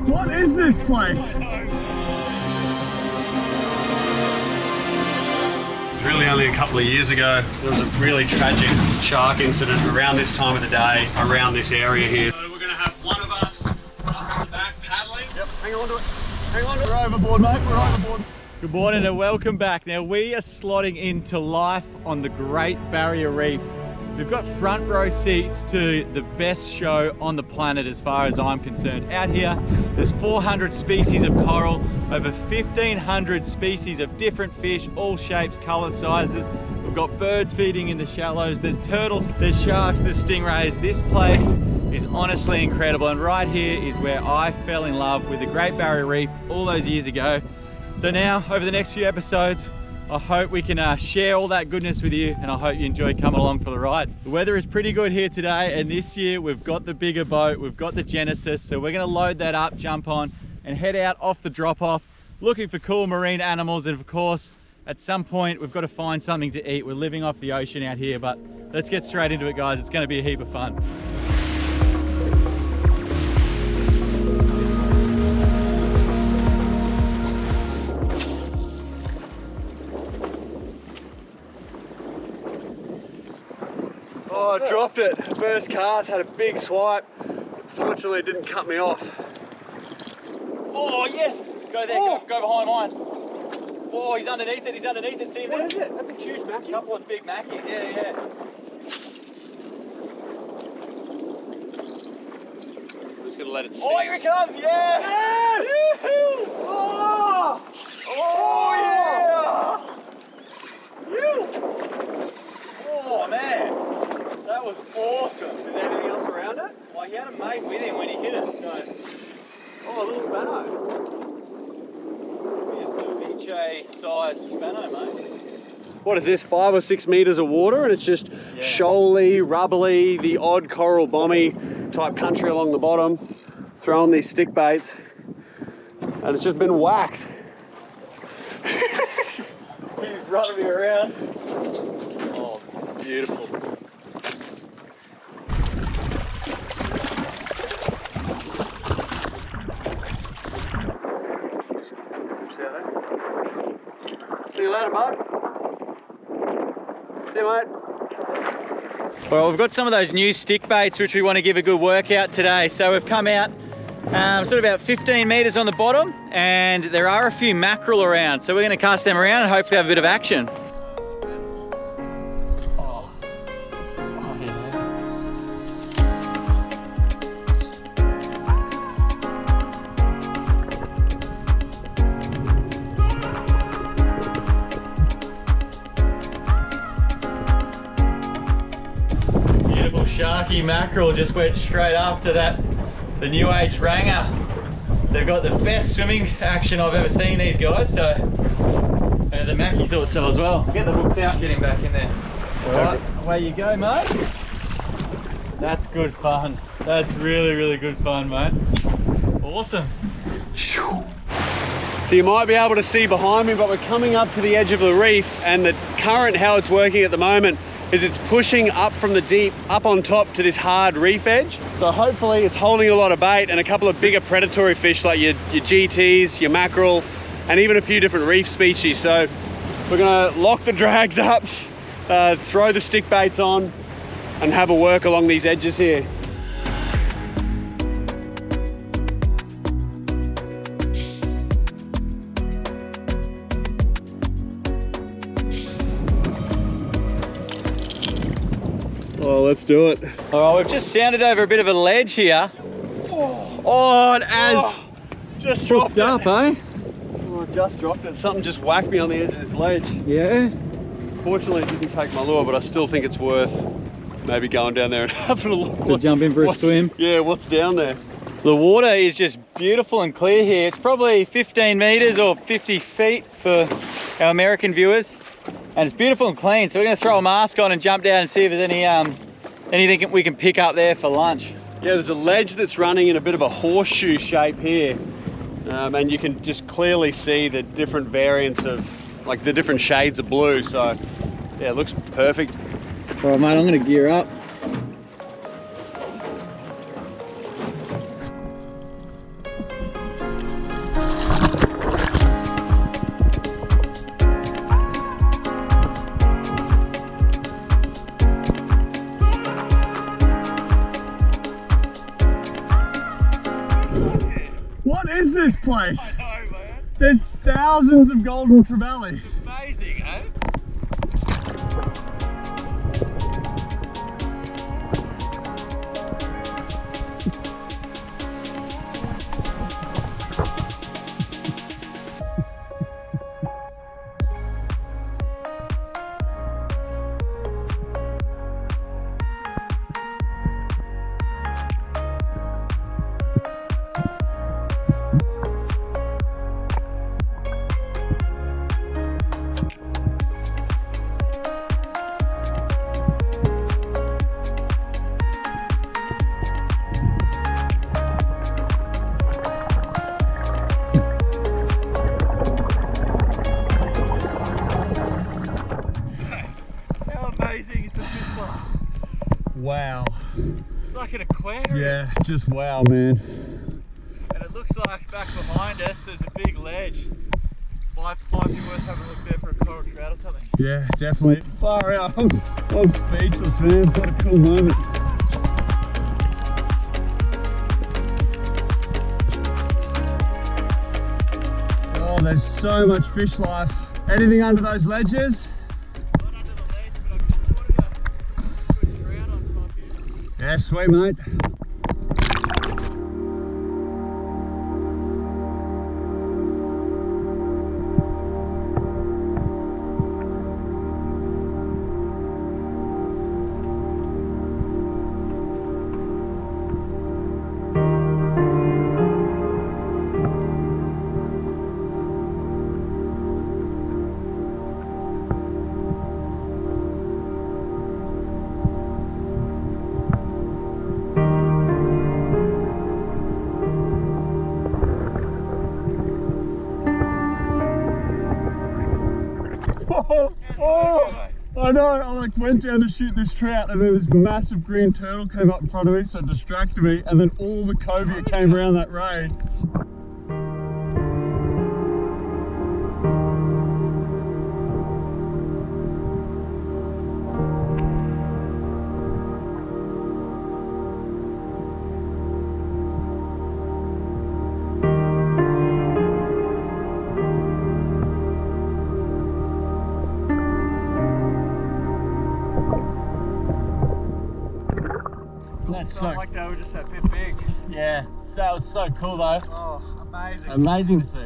What is this place? Really only a couple of years ago, there was a really tragic shark incident around this time of the day, around this area here. So we're going to have one of us up the back paddling. Yep, hang on to it. Hang on to it. We're overboard, mate. We're overboard. Good morning and welcome back. Now we are slotting into life on the Great Barrier Reef. We've got front row seats to the best show on the planet as far as I'm concerned. Out here, there's 400 species of coral, over 1,500 species of different fish, all shapes, colors, sizes. We've got birds feeding in the shallows, there's turtles, there's sharks, there's stingrays. This place is honestly incredible, and right here is where I fell in love with the Great Barrier Reef all those years ago. So now, over the next few episodes, I hope we can share all that goodness with you, and I hope you enjoy coming along for the ride. The weather is pretty good here today, and this year we've got the bigger boat, we've got the Genesis, so we're gonna load that up, jump on, and head out off the drop-off, looking for cool marine animals, and of course, at some point, we've got to find something to eat. We're living off the ocean out here, but let's get straight into it, guys. It's gonna be a heap of fun. Oh, I dropped it. First cast, had a big swipe. Fortunately, it didn't cut me off. Oh, yes! Go there, go behind mine. Oh, he's underneath it, see him there? What is it? That's a huge mackie. A couple of big mackies, yeah. I'm just gonna let it sink. Oh, here he comes, yes! Yes! Oh! Oh, yeah! Oh, man. That was awesome. Is there anything else around it? Well, he had a mate with him when he hit it, so. Oh, a little spano. It's a ceviche size spano, mate. What is this, 5 or 6 meters of water, and it's just shoaly, rubbly, the odd coral bomby type country along the bottom, throwing these stick baits, and it's just been whacked. He's running me around. Oh, beautiful. See you later, bud. See you, mate. Well, we've got some of those new stick baits which we want to give a good workout today. So we've come out sort of about 15 meters on the bottom, and there are a few mackerel around. So we're going to cast them around and hopefully have a bit of action. Sharky mackerel just went straight after that, the new age ranger. They've got the best swimming action I've ever seen, these guys, so the Mackie thought so as well. Get the hooks out, get him back in there. Alright, away you go, mate. That's good fun. That's really good fun, mate. Awesome. So you might be able to see behind me, but we're coming up to the edge of the reef, and the current, how it's working at the moment, is it's pushing up from the deep up on top to this hard reef edge. So hopefully it's holding a lot of bait and a couple of bigger predatory fish like your GTs, your mackerel, and even a few different reef species. So we're gonna lock the drags up, throw the stick baits on, and have a work along these edges here. Oh, let's do it. All right, we've just sounded over a bit of a ledge here. Oh, and Az Just dropped up, eh? Oh, I just dropped it. Something just whacked me on the edge of this ledge. Yeah. Fortunately, it didn't take my lure, but I still think it's worth maybe going down there and having a look. To jump in for a swim. Yeah, what's down there? The water is just beautiful and clear here. It's probably 15 meters or 50 feet for our American viewers. And it's beautiful and clean. So we're gonna throw a mask on and jump down and see if there's any anything we can pick up there for lunch. Yeah, there's a ledge that's running in a bit of a horseshoe shape here. And you can just clearly see the different variants of, like the different shades of blue. So yeah, it looks perfect. All right, mate, I'm gonna gear up. this place? I know, man. There's thousands of golden trevally. Amazing, eh? Wow. It's like an aquarium. Yeah, just wow, man. And it looks like back behind us there's a big ledge. Might be worth having a look there for a coral trout or something. Yeah, definitely. Far out. I'm speechless, man. What a cool moment. Oh, there's so much fish life. Anything under those ledges? Not under the ledge, but I've just spotted a good trout on top here. Yeah, sweet, mate. Oh, I know, I like went down to shoot this trout and then this massive green turtle came up in front of me, so it distracted me, and then all the cobia came around that raid. That's so, Like they were just a bit big. yeah, that was so cool though. Oh, amazing. Amazing to see.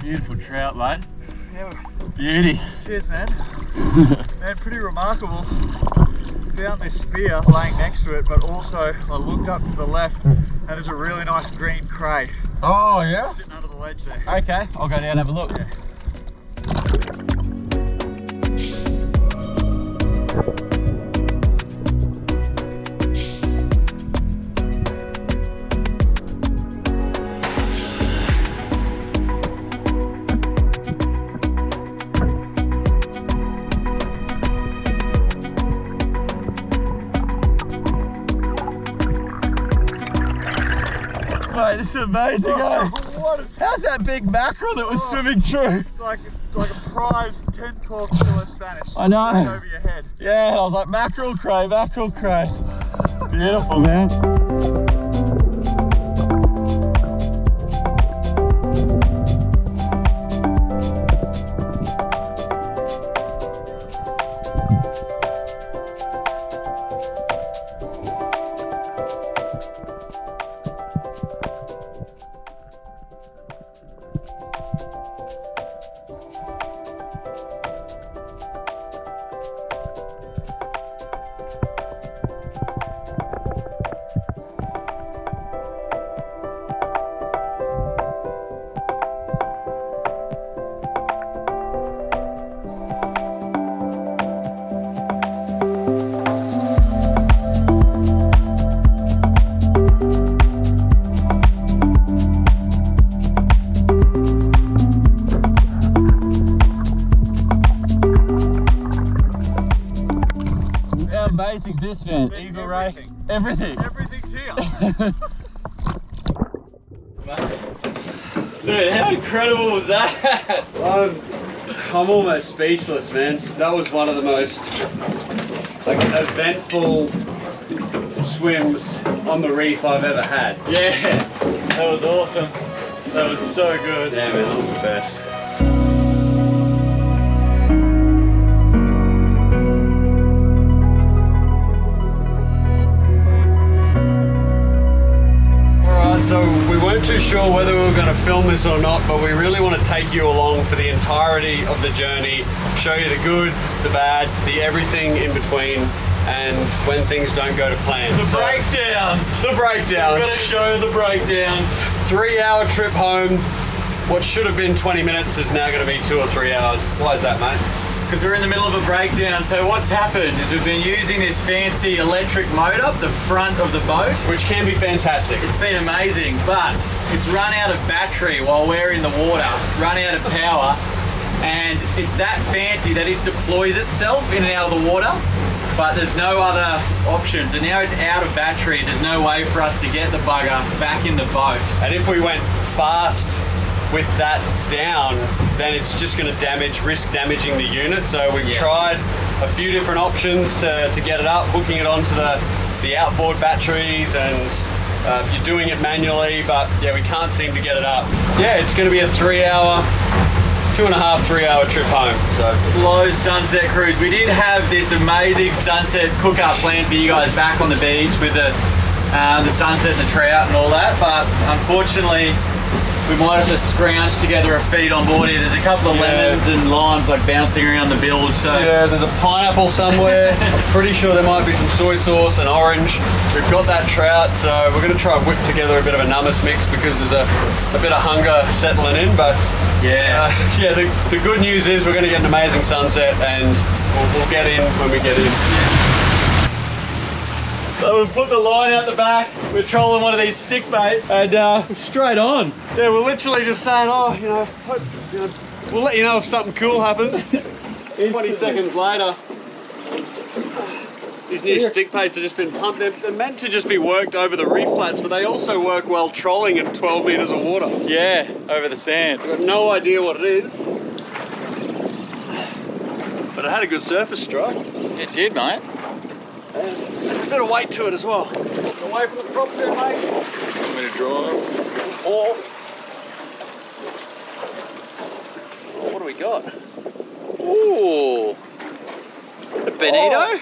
Beautiful trout, mate. Yeah. Beauty. Cheers, man. Man, pretty remarkable. Found this spear laying next to it, but also I looked up to the left and there's a really nice green cray Oh yeah? sitting under the ledge there. Okay, I'll go down and have a look. Yeah. amazing, eh? How's that big mackerel that was swimming through? Like a prize 10, 12 kilo Spanish. I know. Straight over your head. Yeah, and I was like, mackerel cray, mackerel cray. Beautiful, man. Basics this man, Eagle Ray, everything. Everything's here. Dude, how incredible was that? I'm almost speechless, man. That was one of the most eventful swims on the reef I've ever had. Yeah, that was awesome. That was so good. Yeah, man, that was the best. So we weren't too sure whether we were going to film this or not, but we really want to take you along for the entirety of the journey, show you the good, the bad, the everything in between, and when things don't go to plan. The breakdowns. The breakdowns. We're going to show the breakdowns. 3-hour trip home. What should have been 20 minutes is now going to be 2 or 3 hours. Why is that, mate? Because we're in the middle of a breakdown. So what's happened is we've been using this fancy electric motor, the front of the boat. Which can be fantastic. It's been amazing, but it's run out of battery while we're in the water, run out of power, and it's that fancy that it deploys itself in and out of the water, but there's no other option. So now it's out of battery. There's no way for us to get the bugger back in the boat. And if we went fast with that down, then it's just going to risk damaging the unit. So we've tried a few different options to get it up, hooking it onto the outboard batteries, and you're doing it manually, but yeah, we can't seem to get it up. Yeah, it's going to be a 3-hour, 2.5, 3-hour trip home. So slow sunset cruise. We did have this amazing sunset cook-up planned for you guys back on the beach with the sunset and the trout and all that, but unfortunately we might have to scrounge together a feed on board here. There's a couple of lemons and limes like bouncing around the bilge. So yeah, there's a pineapple somewhere. I'm pretty sure there might be some soy sauce and orange. We've got that trout, so we're going to try and whip together a bit of a nummus mix because there's a bit of hunger settling in. But yeah, the good news is we're going to get an amazing sunset, and we'll get in when we get in. So we've put the line out the back, we're trolling one of these stick bait, and straight on. Yeah, we're literally just saying, we'll let you know if something cool happens. 20 seconds later, these new stick baits have just been pumped. They're meant to just be worked over the reef flats, but they also work well trolling in 12 meters of water. Yeah, over the sand. I've got no idea what it is, but it had a good surface strike. It did, mate. There's a bit of weight to it as well. Away from the props there, mate. I'm going to draw. Oh, what do we got? Ooh. A bonito?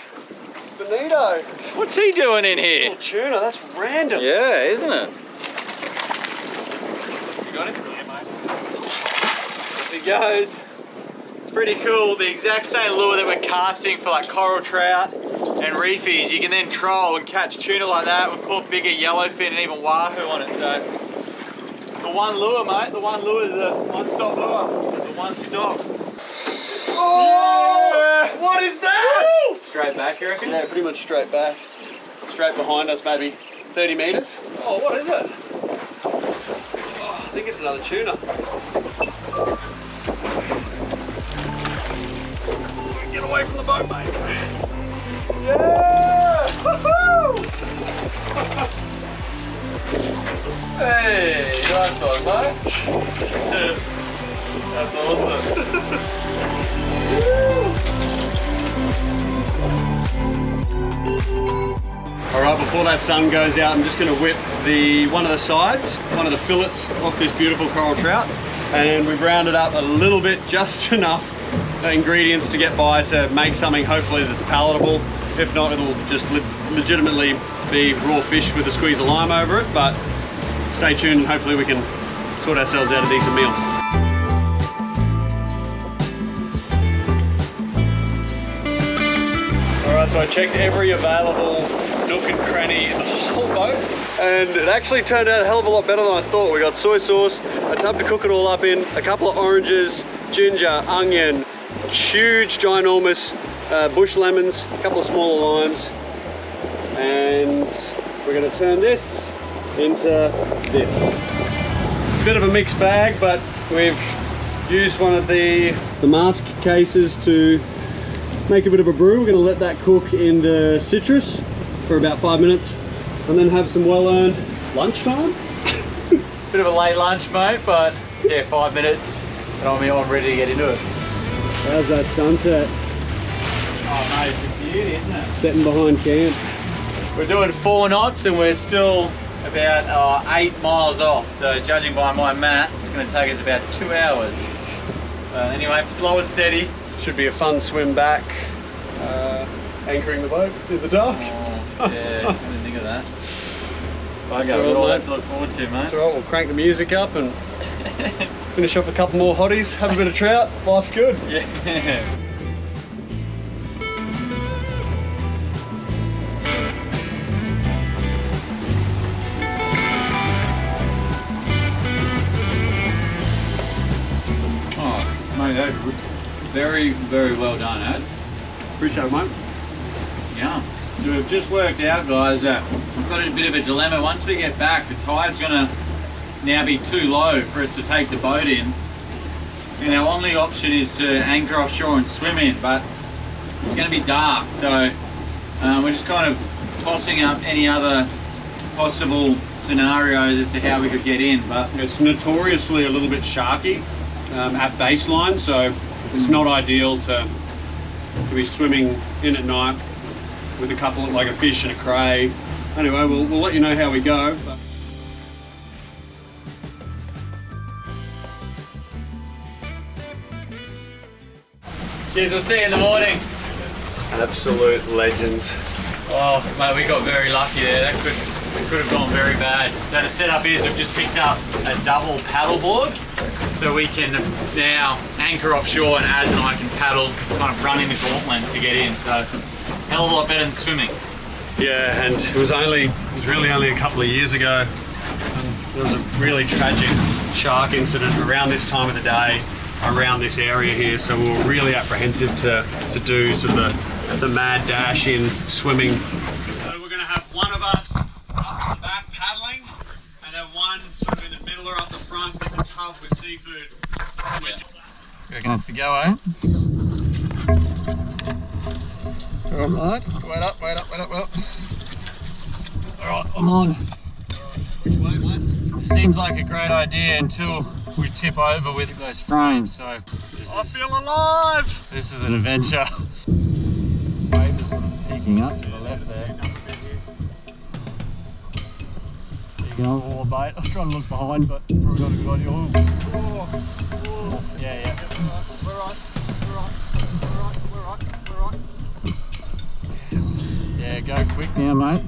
Bonito. What's he doing in here? Oh, tuna, that's random. Yeah, isn't it? You got it? Yeah, mate. There he goes. It's pretty cool. The exact same lure that we're casting for like coral trout and reefies, you can then troll and catch tuna like that. We've caught bigger yellowfin and even wahoo on it. So the one lure, mate, the one lure is the one-stop lure. The one stop. Oh! Yeah. What is that? Woo! Straight back, you reckon? Yeah, pretty much straight back. Straight behind us, maybe 30 meters. Oh, what is it? Oh, I think it's another tuna. Get away from the boat, mate. Yeah! Woohoo! Hey, nice one, mate. That's awesome. Alright, before that sun goes out, I'm just going to whip one of the sides, one of the fillets off this beautiful coral trout. And we've rounded up a little bit, just enough ingredients to get by to make something hopefully that's palatable. If not, it'll just legitimately be raw fish with a squeeze of lime over it. But stay tuned and hopefully we can sort ourselves out a decent meal. Alright, so I checked every available nook and cranny in the whole boat, and it actually turned out a hell of a lot better than I thought. We got soy sauce, a tub to cook it all up in, a couple of oranges, ginger, onion, huge ginormous bush lemons, a couple of smaller limes, and we're going to turn this into this. Bit of a mixed bag, but we've used one of the mask cases to make a bit of a brew. We're going to let that cook in the citrus for about 5 minutes and then have some well-earned lunchtime. Bit of a late lunch, mate, but yeah, 5 minutes and I'm ready to get into it. How's that sunset? Oh mate, it's a beauty, isn't it? Setting behind camp. We're doing 4 knots and we're still about 8 miles off, so judging by my math, it's going to take us about 2 hours. Anyway, slow and steady. Should be a fun swim back, anchoring the boat in the dark. Oh, yeah, I didn't think of that. That's Okay, all we've got all right, that to look forward to, mate. That's alright, we'll crank the music up and finish off a couple more hotties, have a bit of trout, life's good. Yeah. Oh, mate, that's very, very well done, Ad. Appreciate it, mate. Yeah. So we've just worked out, guys, that we've got a bit of a dilemma. Once we get back, the tide's going to now be too low for us to take the boat in. And our only option is to anchor offshore and swim in, but it's going to be dark. So we're just kind of tossing up any other possible scenarios as to how we could get in. But It's notoriously a little bit sharky at baseline, so it's not ideal to be swimming in at night with a couple of, like a fish and a cray. Anyway, we'll let you know how we go. But cheers, we'll see you in the morning. absolute legends. Oh, mate, we got very lucky there. That could have gone very bad. So the setup is we've just picked up a double paddle board, so we can now anchor offshore and Az and I can paddle, kind of running the gauntlet to get in. So hell of a lot better than swimming. Yeah, and it was really only a couple of years ago. There was a really tragic shark incident around this time of the day, around this area here. So we were really apprehensive to do sort of the mad dash in swimming. So we're going to have one of us up the back paddling, and then one sort of in the middle or up the front with the tub with seafood. You reckon that's the go, eh? Alright, wait up. Alright, I'm on. Which way, mate? Seems like a great idea until we tip over with those frames. So I feel alive! this is an adventure. Wave is sort of peeking up to the left there. You can overhaul a bait. I'm trying to look behind, but probably not a good idea. Oh. Yeah. We're right. Yeah, go quick now, mate.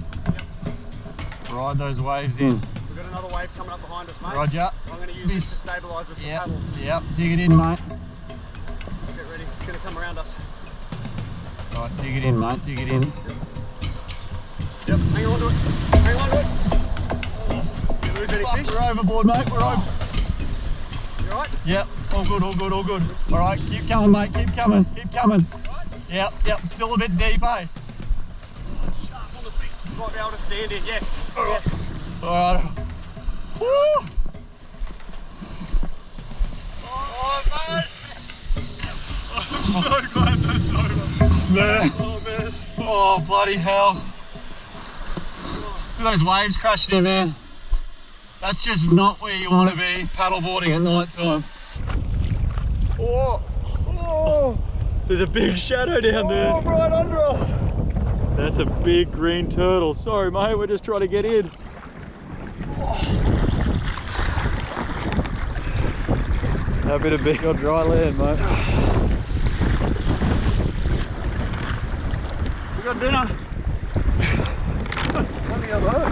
Ride those waves in. We've got another wave coming up behind us, mate. Roger. I'm going to use this to stabilise this paddle. Yep, dig it in, mate. Get ready, it's going to come around us. Right, dig it in, mate, dig it in. Yep, hang on to it. Did you lose any fish? We're overboard, mate, we're over. You alright? Yep, all good. All right, keep coming, mate, keep coming. Yep, still a bit deep, eh? Sharp on the feet. You might be able to stand in, yeah. All right. Woo! Oh, mate! I'm so glad that's over. Man. Oh, man. Oh, bloody hell. Look at those waves crashing in, man. That's just not where you want to be paddleboarding at night time. Oh, oh, there's a big shadow down there. Oh, right under us. That's a big green turtle. Sorry, mate, we're just trying to get in. Happy to be on dry land, mate. We got dinner. Plenty of those.